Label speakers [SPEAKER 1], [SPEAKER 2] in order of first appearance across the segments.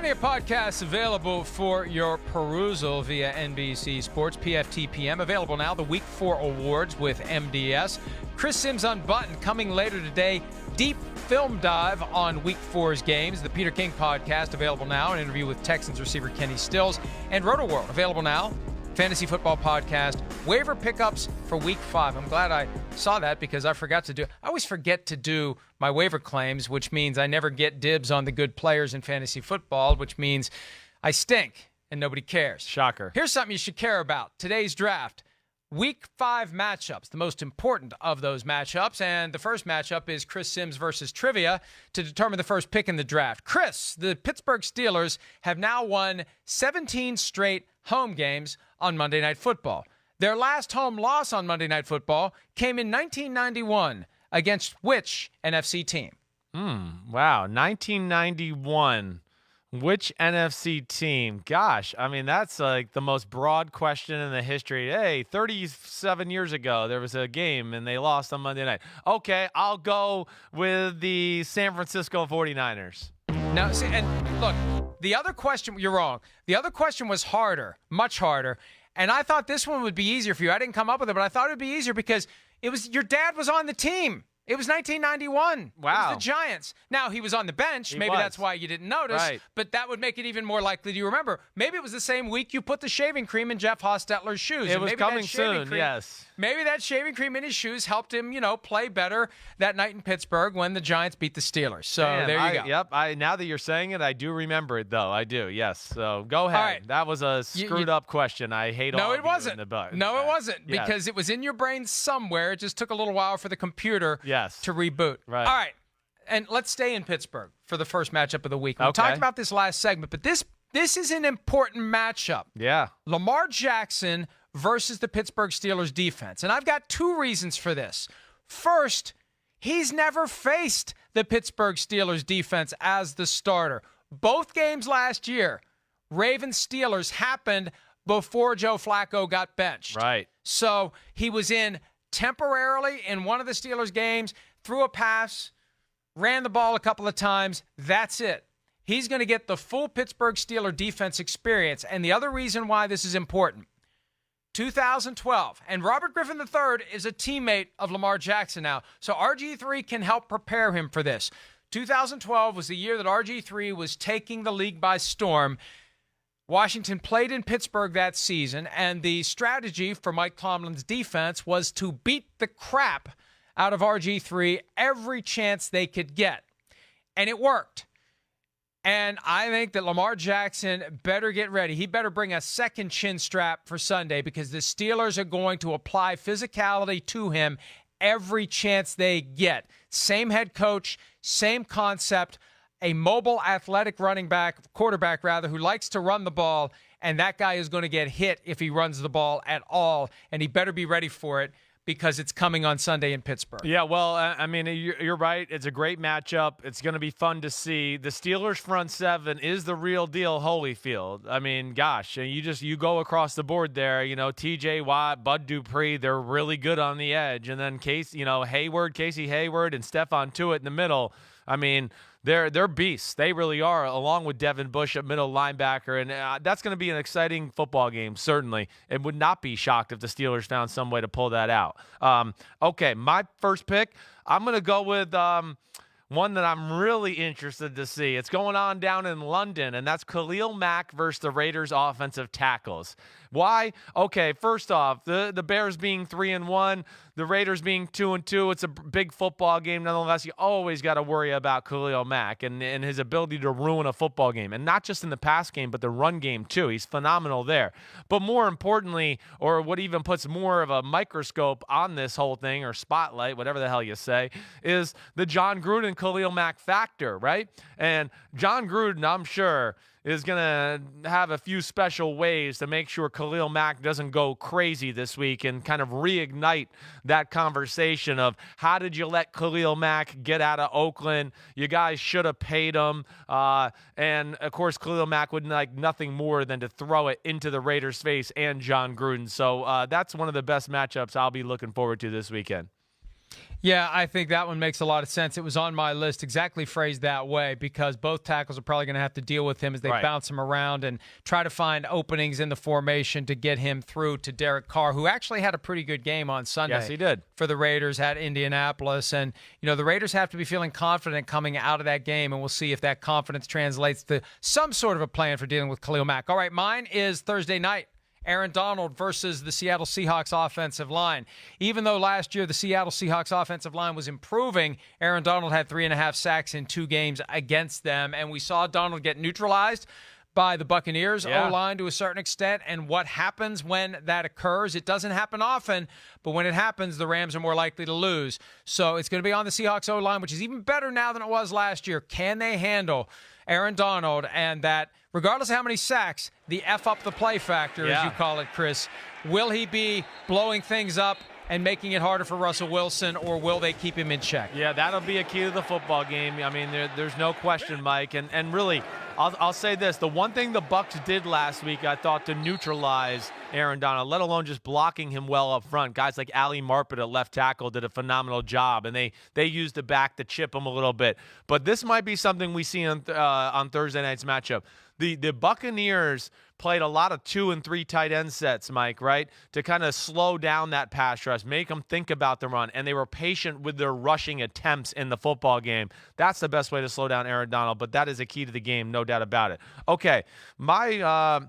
[SPEAKER 1] Plenty of podcasts available for your perusal via NBC Sports, PFTPM. Available now, the Week 4 awards with MDS. Chris Simms Unbuttoned coming later today. Deep film dive on Week 4's games. The Peter King podcast available now. An interview with Texans receiver Kenny Stills. And Roto World available now. Fantasy football podcast. Waiver pickups for Week 5. I'm glad I saw that because I always forget to do my waiver claims, which means I never get dibs on the good players in fantasy football, which means I stink and nobody cares.
[SPEAKER 2] Shocker.
[SPEAKER 1] Here's something you should care about. Today's draft. Week 5 matchups, the most important of those matchups. And the first matchup is Chris Simms versus Trivia to determine the first pick in the draft. Chris, the Pittsburgh Steelers have now won 17 straight home games on Monday Night Football. Their last home loss on Monday Night Football came in 1991 against which NFC team?
[SPEAKER 2] Wow, 1991. Which NFC team? Gosh, I mean, that's like the most broad question in the history. Hey, 37 years ago, there was a game and they lost on Monday night. Okay, I'll go with the San Francisco 49ers.
[SPEAKER 1] Now, see, and look, the other question, you're wrong. The other question was harder, much harder. And I thought this one would be easier for you. I didn't come up with it, but I thought it would be easier because your dad was on the team. It was 1991.
[SPEAKER 2] Wow.
[SPEAKER 1] It was the Giants. Now, he was on the bench. Maybe that's why you didn't notice.
[SPEAKER 2] Right.
[SPEAKER 1] But that would make it even more likely you remember. Maybe it was the same week you put the shaving cream in Jeff Hostetler's shoes.
[SPEAKER 2] It was coming soon, yes.
[SPEAKER 1] Maybe that shaving cream in his shoes helped him, play better that night in Pittsburgh when the Giants beat the Steelers. So there you go.
[SPEAKER 2] Yep. Now that you're saying it, I do remember it, though. I do, yes. So go ahead.
[SPEAKER 1] All right.
[SPEAKER 2] That was a screwed-up question. I hate all of you in the book.
[SPEAKER 1] No, it wasn't. Because it was in your brain somewhere. It just took a little while for the computer to reboot.
[SPEAKER 2] Right.
[SPEAKER 1] All right. And let's stay in Pittsburgh for the first matchup of the week. We talked about this last segment, but this is an important matchup.
[SPEAKER 2] Yeah.
[SPEAKER 1] Lamar Jackson versus the Pittsburgh Steelers defense. And I've got two reasons for this. First, he's never faced the Pittsburgh Steelers defense as the starter. Both games last year, Ravens-Steelers, happened before Joe Flacco got benched.
[SPEAKER 2] Right.
[SPEAKER 1] So he was in temporarily in one of the Steelers games, threw a pass, ran the ball a couple of times. That's it. He's going to get the full Pittsburgh Steelers defense experience. And the other reason why this is important, 2012, and Robert Griffin III is a teammate of Lamar Jackson now, so RG3 can help prepare him for this. 2012 was the year that RG3 was taking the league by storm. Washington played in Pittsburgh that season, and the strategy for Mike Tomlin's defense was to beat the crap out of RG3 every chance they could get. And it worked. And I think that Lamar Jackson better get ready. He better bring a second chin strap for Sunday because the Steelers are going to apply physicality to him every chance they get. Same head coach, same concept, a mobile athletic quarterback who likes to run the ball, and that guy is going to get hit if he runs the ball at all, and he better be ready for it because it's coming on Sunday in Pittsburgh.
[SPEAKER 2] Yeah, well, I mean, you're right. It's a great matchup. It's going to be fun to see. The Steelers' front seven is the real deal Holyfield. I mean, gosh, you go across the board there. T.J. Watt, Bud Dupree, they're really good on the edge. And then Casey Hayward, and Stephon Tuitt in the middle. I mean, they're beasts. They really are, along with Devin Bush at middle linebacker. And that's going to be an exciting football game, certainly. It would not be shocked if the Steelers found some way to pull that out. Okay, my first pick, I'm going to go with one that I'm really interested to see. It's going on down in London, and that's Khalil Mack versus the Raiders offensive tackles. Why? Okay, first off, the Bears being 3-1, the Raiders being 2-2, it's a big football game. Nonetheless, you always got to worry about Khalil Mack and his ability to ruin a football game. And not just in the pass game, but the run game too. He's phenomenal there. But more importantly, or what even puts more of a microscope on this whole thing, or spotlight, whatever the hell you say, is the John Gruden Khalil Mack factor, right? And John Gruden, I'm sure, is going to have a few special ways to make sure Khalil Mack doesn't go crazy this week and kind of reignite that conversation of how did you let Khalil Mack get out of Oakland? You guys should have paid him. And, of course, Khalil Mack would like nothing more than to throw it into the Raiders' face and John Gruden. So that's one of the best matchups I'll be looking forward to this weekend.
[SPEAKER 1] Yeah, I think that one makes a lot of sense. It was on my list, exactly phrased that way, because both tackles are probably going to have to deal with him as they bounce him around and try to find openings in the formation to get him through to Derek Carr, who actually had a pretty good game on Sunday.
[SPEAKER 2] Yes, he did.
[SPEAKER 1] For the Raiders at Indianapolis. And, the Raiders have to be feeling confident coming out of that game, and we'll see if that confidence translates to some sort of a plan for dealing with Khalil Mack. All right, mine is Thursday night. Aaron Donald versus the Seattle Seahawks offensive line. Even though last year the Seattle Seahawks offensive line was improving, Aaron Donald had 3.5 sacks in 2 games against them, and we saw Donald get neutralized by the Buccaneers O-line to a certain extent. And what happens when that occurs? It doesn't happen often, but when it happens, the Rams are more likely to lose. So it's going to be on the Seahawks O-line, which is even better now than it was last year. Can they handle Aaron Donald and that, regardless of how many sacks, the F up the play factor, as you call it, Chris? Will he be blowing things up and making it harder for Russell Wilson, or will they keep him in check?
[SPEAKER 2] Yeah, that'll be a key to the football game. I mean, there's no question, Mike. And really, I'll say this. The one thing the Bucs did last week, I thought, to neutralize Aaron Donald, let alone just blocking him well up front. Guys like Ali Marpet at left tackle did a phenomenal job, and they used the back to chip him a little bit. But this might be something we see on Thursday night's matchup. The Buccaneers played a lot of 2 and 3 tight end sets, Mike, right, to kind of slow down that pass rush, make them think about the run, and they were patient with their rushing attempts in the football game. That's the best way to slow down Aaron Donald, but that is a key to the game, no doubt about it. Okay, my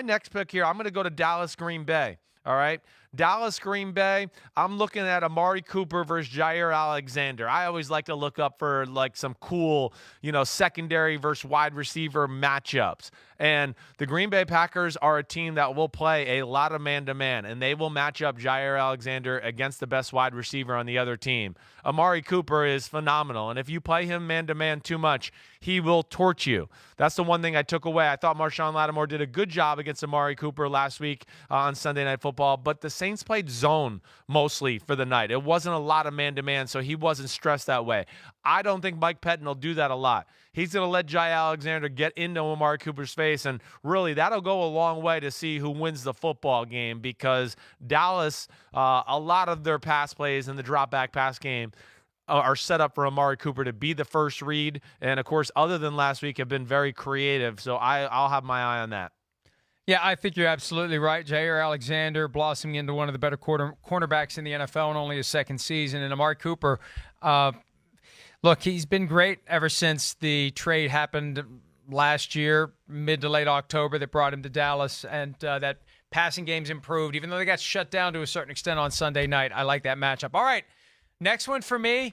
[SPEAKER 2] next pick here, I'm going to go to Dallas Green Bay, all right? Dallas Green Bay, I'm looking at Amari Cooper versus Jair Alexander. I always like to look up for like some cool, secondary versus wide receiver matchups. And the Green Bay Packers are a team that will play a lot of man-to-man, and they will match up Jair Alexander against the best wide receiver on the other team. Amari Cooper is phenomenal, and if you play him man-to-man too much, he will torch you. That's the one thing I took away. I thought Marshawn Lattimore did a good job against Amari Cooper last week on Sunday Night Football, but the Saints played zone mostly for the night. It wasn't a lot of man-to-man, so he wasn't stressed that way. I don't think Mike Pettin will do that a lot. He's going to let Jair Alexander get into Amari Cooper's face, and really that'll go a long way to see who wins the football game, because Dallas, a lot of their pass plays in the drop-back pass game are set up for Amari Cooper to be the first read, and of course, other than last week, have been very creative, so I'll have my eye on that.
[SPEAKER 1] Yeah, I think you're absolutely right. Jair Alexander blossoming into one of the better cornerbacks in the NFL in only his second season. And Amari Cooper, look, he's been great ever since the trade happened last year, mid to late October, that brought him to Dallas. And that passing game's improved, even though they got shut down to a certain extent on Sunday night. I like that matchup. All right, next one for me.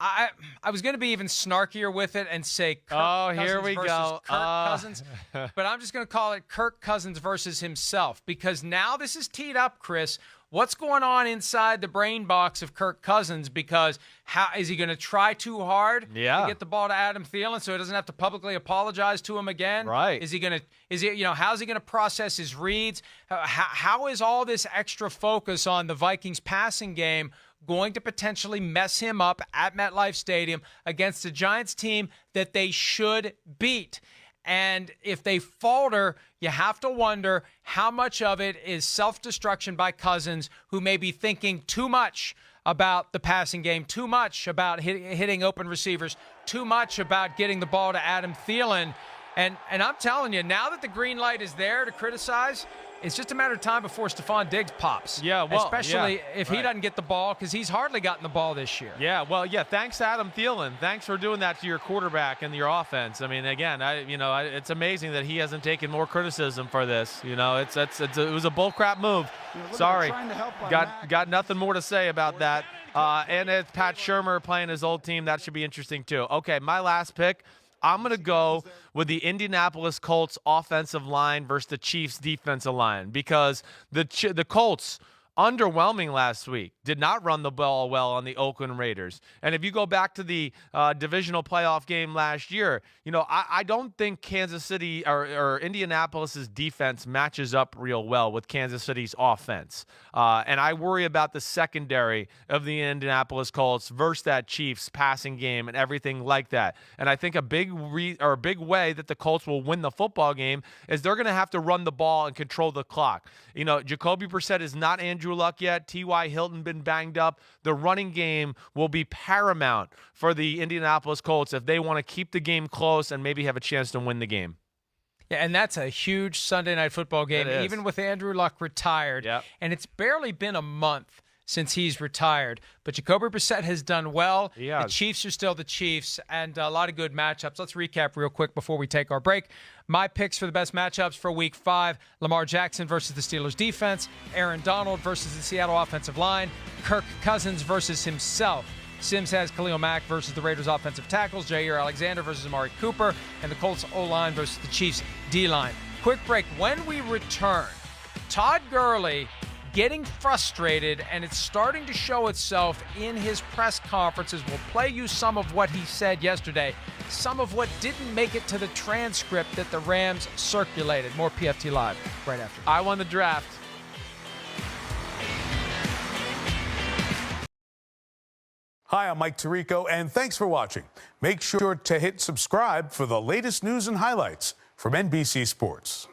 [SPEAKER 1] I was going to be even snarkier with it and say Kirk Cousins
[SPEAKER 2] here we
[SPEAKER 1] versus
[SPEAKER 2] go.
[SPEAKER 1] Kirk Cousins, but I'm just going to call it Kirk Cousins versus himself, because now this is teed up, Chris. What's going on inside the brain box of Kirk Cousins? Because how is he going to try too hard to get the ball to Adam Thielen so he doesn't have to publicly apologize to him again?
[SPEAKER 2] Right.
[SPEAKER 1] How's he going to process his reads? How is all this extra focus on the Vikings passing game going to potentially mess him up at MetLife Stadium against a Giants team that they should beat? And if they falter, you have to wonder how much of it is self-destruction by Cousins, who may be thinking too much about the passing game, too much about hitting open receivers, too much about getting the ball to Adam Thielen. And I'm telling you, now that the green light is there to criticize, it's just a matter of time before Stephon Diggs pops.
[SPEAKER 2] Yeah, well,
[SPEAKER 1] especially if he doesn't get the ball, because he's hardly gotten the ball this year.
[SPEAKER 2] Yeah, well, thanks, Adam Thielen. Thanks for doing that to your quarterback and your offense. I mean, again, it's amazing that he hasn't taken more criticism for this. It was a bullcrap move. Sorry, got nothing more to say about that. And it's Pat Shurmur playing his old team. That should be interesting too. Okay, my last pick. I'm going to go with the Indianapolis Colts offensive line versus the Chiefs defensive line, because the Colts, underwhelming last week, did not run the ball well on the Oakland Raiders. And if you go back to the divisional playoff game last year, I don't think Kansas City or Indianapolis's defense matches up real well with Kansas City's offense. And I worry about the secondary of the Indianapolis Colts versus that Chiefs passing game and everything like that. And I think a big way that the Colts will win the football game is they're going to have to run the ball and control the clock. Jacoby Brissett is not Andrew Andrew Luck yet. T.Y. Hilton been banged up. The running game will be paramount for the Indianapolis Colts if they want to keep the game close and maybe have a chance to win the game.
[SPEAKER 1] Yeah, and that's a huge Sunday night football game, even with Andrew Luck retired.
[SPEAKER 2] Yep.
[SPEAKER 1] And it's barely been a month since he's retired. But Jacoby Brissett has done well. The Chiefs are still the Chiefs, and a lot of good matchups. Let's recap real quick before we take our break. My picks for the best matchups for Week 5, Lamar Jackson versus the Steelers defense, Aaron Donald versus the Seattle offensive line, Kirk Cousins versus himself. Simms has Khalil Mack versus the Raiders offensive tackles, Jair Alexander versus Amari Cooper, and the Colts O-line versus the Chiefs D-line. Quick break. When we return, Todd Gurley getting frustrated, and it's starting to show itself in his press conferences. We'll play you some of what he said yesterday, some of what didn't make it to the transcript that the Rams circulated. More PFT Live right after.
[SPEAKER 2] I won the draft.
[SPEAKER 3] Hi, I'm Mike Tirico, and thanks for watching. Make sure to hit subscribe for the latest news and highlights from NBC Sports.